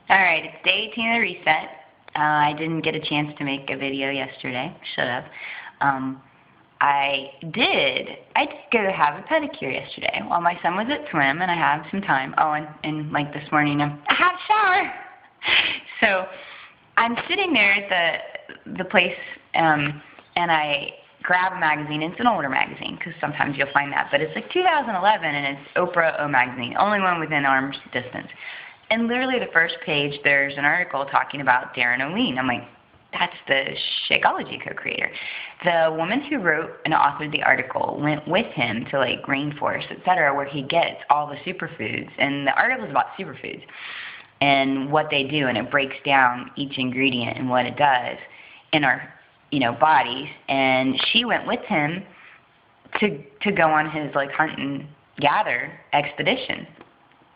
All right, it's day 18 of the reset. I didn't get a chance to make a video yesterday. Should have. I did go have a pedicure yesterday while my son was at swim, and I had some time. Oh, and like this morning, I had a shower. So I'm sitting there at the place, and I grab a magazine. It's an older magazine, because sometimes you'll find that, but it's like 2011, and it's Oprah O magazine, only one within arm's distance. And literally the first page, there's an article talking about Darren O'Lean. I'm like, that's the Shakeology co-creator. The woman who wrote and authored the article went with him to like rainforest, etc., where he gets all the superfoods. And the article is about superfoods and what they do, and it breaks down each ingredient and what it does in our, bodies. And she went with him to go on his like hunt and gather expedition.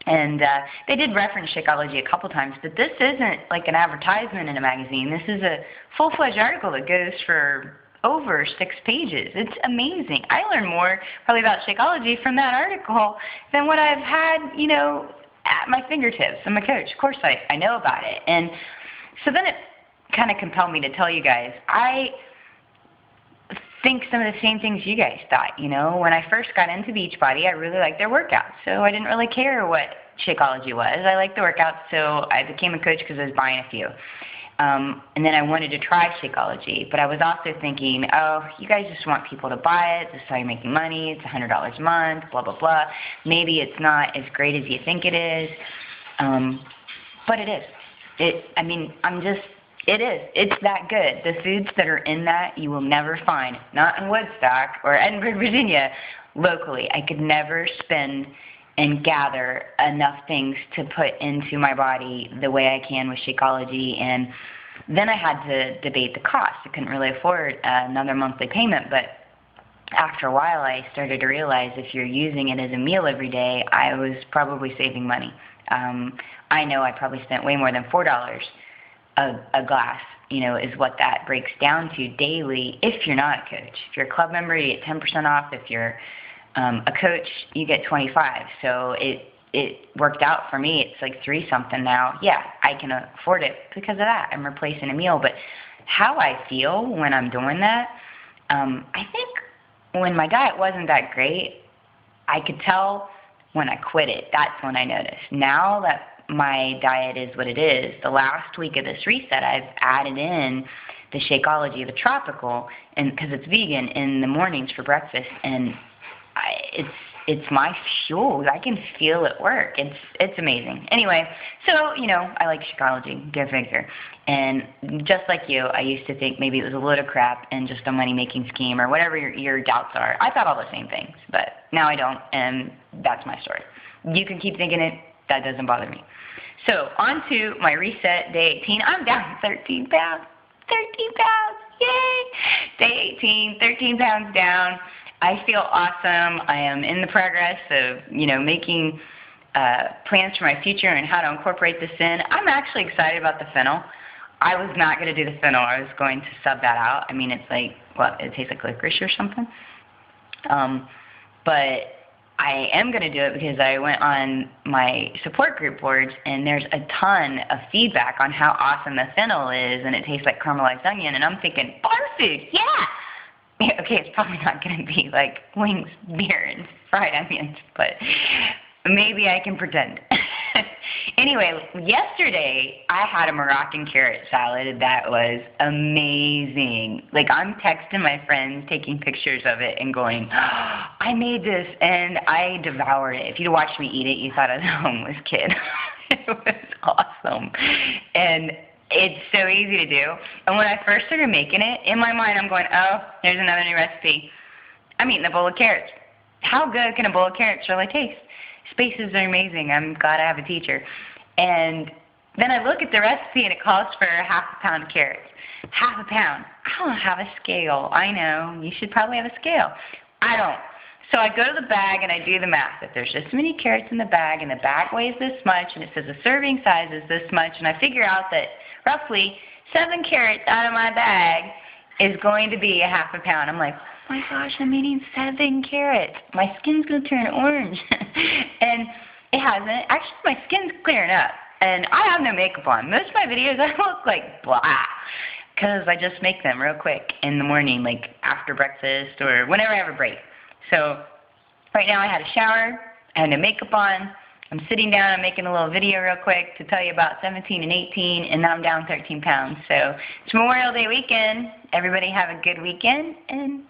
And they did reference Shakeology a couple times, but this isn't like an advertisement in a magazine. This is a full-fledged article that goes for over 6 pages. It's amazing. I learned more probably about Shakeology from that article than what I've had, at my fingertips. I'm a coach. Of course I know about it. And so then it kind of compelled me to tell you guys, I think some of the same things you guys thought. When I first got into Beachbody, I really liked their workouts, so I didn't really care what Shakeology was. I liked the workouts, so I became a coach because I was buying a few. And then I wanted to try Shakeology, but I was also thinking, oh, you guys just want people to buy it. This is how you're making money. It's $100 a month, blah, blah, blah. Maybe it's not as great as you think it is, but it is. It is. It's that good. The foods that are in that you will never find, not in Woodstock or Edinburgh, Virginia, locally. I could never spend and gather enough things to put into my body the way I can with Shakeology. And then I had to debate the cost. I couldn't really afford another monthly payment, but after a while I started to realize if you're using it as a meal every day, I was probably saving money. I know I probably spent way more than $4 a glass, is what that breaks down to daily if you're not a coach. If you're a club member, you get 10% off. If you're a coach, you get 25. So it worked out for me. It's like 3-something now. Yeah, I can afford it because of that. I'm replacing a meal. But how I feel when I'm doing that, I think when my diet wasn't that great, I could tell when I quit it. That's when I noticed. Now that my diet is what it is, the last week of this reset, I've added in the Shakeology, the tropical, and because it's vegan, in the mornings for breakfast, and it's my fuel. I can feel it work. It's amazing. Anyway, so I like Shakeology, go figure. And just like you, I used to think maybe it was a load of crap and just a money-making scheme or whatever your doubts are. I thought all the same things, but now I don't, and that's my story. You can keep thinking it. That doesn't bother me. So on to my reset, day 18. I'm down 13 pounds. 13 pounds. Yay! Day 18, 13 pounds down. I feel awesome. I am in the progress of, making plans for my future and how to incorporate this in. I'm actually excited about the fennel. I was not going to do the fennel. I was going to sub that out. I mean, it's like, it tastes like licorice or something. But I am going to do it because I went on my support group boards, and there's a ton of feedback on how awesome the fennel is, and it tastes like caramelized onion, and I'm thinking, bar food, yeah! Okay, it's probably not going to be like wings, beer, and fried onions, but maybe I can pretend. Anyway, yesterday I had a Moroccan carrot salad that was amazing. Like, I'm texting my friends, taking pictures of it, and going, oh, I made this, and I devoured it. If you'd watched me eat it, you thought I was a homeless kid. It was awesome. And it's so easy to do. And when I first started making it, in my mind I'm going, oh, there's another new recipe. I'm eating a bowl of carrots. How good can a bowl of carrots really taste? Spaces are amazing. I'm glad I have a teacher. And then I look at the recipe, and it calls for half a pound of carrots. Half a pound. I don't have a scale. I know. You should probably have a scale. I don't. So I go to the bag, and I do the math. If there's this many carrots in the bag, and the bag weighs this much, and it says the serving size is this much, and I figure out that roughly 7 carrots out of my bag is going to be a half a pound. I'm like, oh my gosh, I'm eating 7 carrots. My skin's going to turn orange. And it hasn't. Actually, my skin's clearing up. And I have no makeup on. Most of my videos, I look like blah, because I just make them real quick in the morning, like after breakfast or whenever I have a break. So right now I had a shower, I had no makeup on, I'm sitting down, I'm making a little video real quick to tell you about 17 and 18, and now I'm down 13 pounds. So it's Memorial Day weekend. Everybody have a good weekend, and